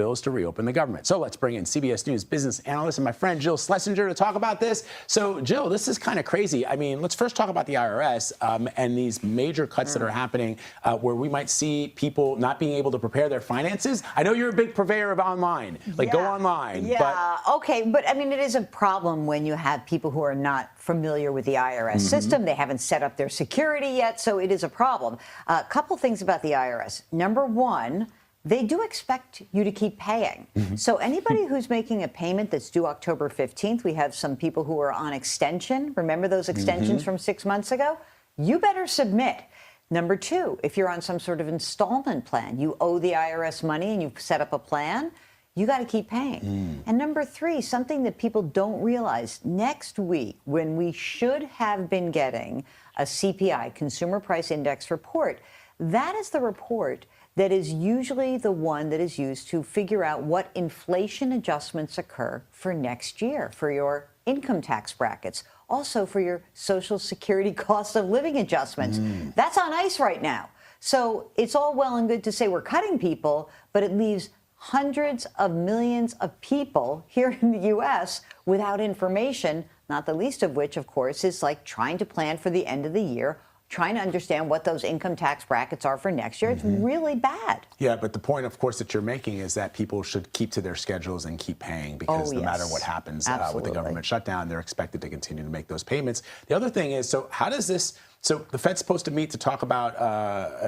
bills to reopen the government. So let's bring in CBS News business analyst and my friend Jill Schlesinger to talk about this. So Jill, this is kind of crazy. I mean, let's first talk about the IRS and these major cuts that are happening where we might see people not being able to prepare their finances. I know you're a big purveyor of online, like go online. Yeah, okay, but I mean, it is a problem when you have people who are not familiar with the IRS system. They haven't set up their security yet, so it is a problem. A couple things about the IRS. Number one, they do expect you to keep paying. So anybody who's making a payment that's due October 15th, we have some people who are on extension. Remember those extensions from 6 months ago? You better submit. Number two, if you're on some sort of installment plan, you owe the IRS money and you've set up a plan, you got to keep paying. And number three, something that people don't realize, next week, when we should have been getting a CPI, Consumer Price Index report, that is the report that is usually the one that is used to figure out what inflation adjustments occur for next year, for your income tax brackets, also for your Social Security cost of living adjustments. That's on ice right now. So it's all well and good to say we're cutting people, but it leaves hundreds of millions of people here in the U.S. without information, not the least of which, of course, is like trying to plan for the end of the year, trying to understand what those income tax brackets are for next year. It's really bad. Yeah, but the point, of course, that you're making is that people should keep to their schedules and keep paying because no matter what happens with the government shutdown, they're expected to continue to make those payments. The other thing is, so how does this, so the Fed's supposed to meet to talk about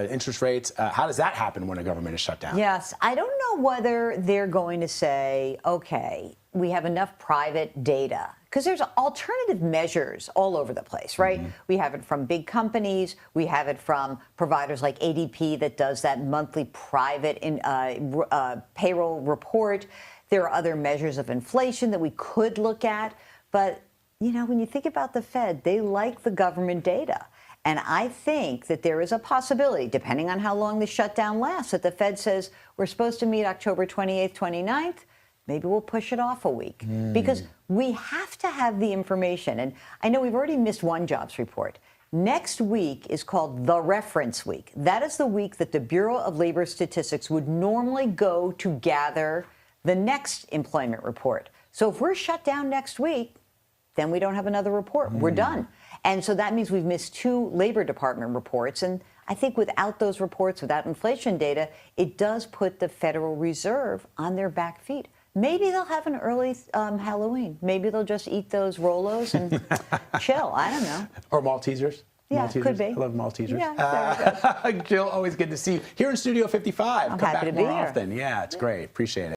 interest rates. How does that happen when a government is shut down? Yes, I don't know whether they're going to say, okay, we have enough private data, because there's alternative measures all over the place, right? We have it from big companies. We have it from providers like ADP that does that monthly private payroll report. There are other measures of inflation that we could look at. But, you know, when you think about the Fed, they like the government data. And I think that there is a possibility, depending on how long the shutdown lasts, that the Fed says we're supposed to meet October 28th, 29th. Maybe we'll push it off a week because we have to have the information. And I know we've already missed one jobs report. Next week is called the reference week. That is the week that the Bureau of Labor Statistics would normally go to gather the next employment report. So if we're shut down next week, then we don't have another report. We're done. And so that means we've missed 2 Labor Department reports. And I think without those reports, without inflation data, it does put the Federal Reserve on their back feet. Maybe they'll have an early Halloween. Maybe they'll just eat those Rolos and chill. I don't know. Or Maltesers. Yeah, Maltesers. could be. I love Maltesers. Yeah, Jill, always good to see you here in Studio 55. I'm Come happy back to be more here. often. Yeah, it's great. Appreciate it.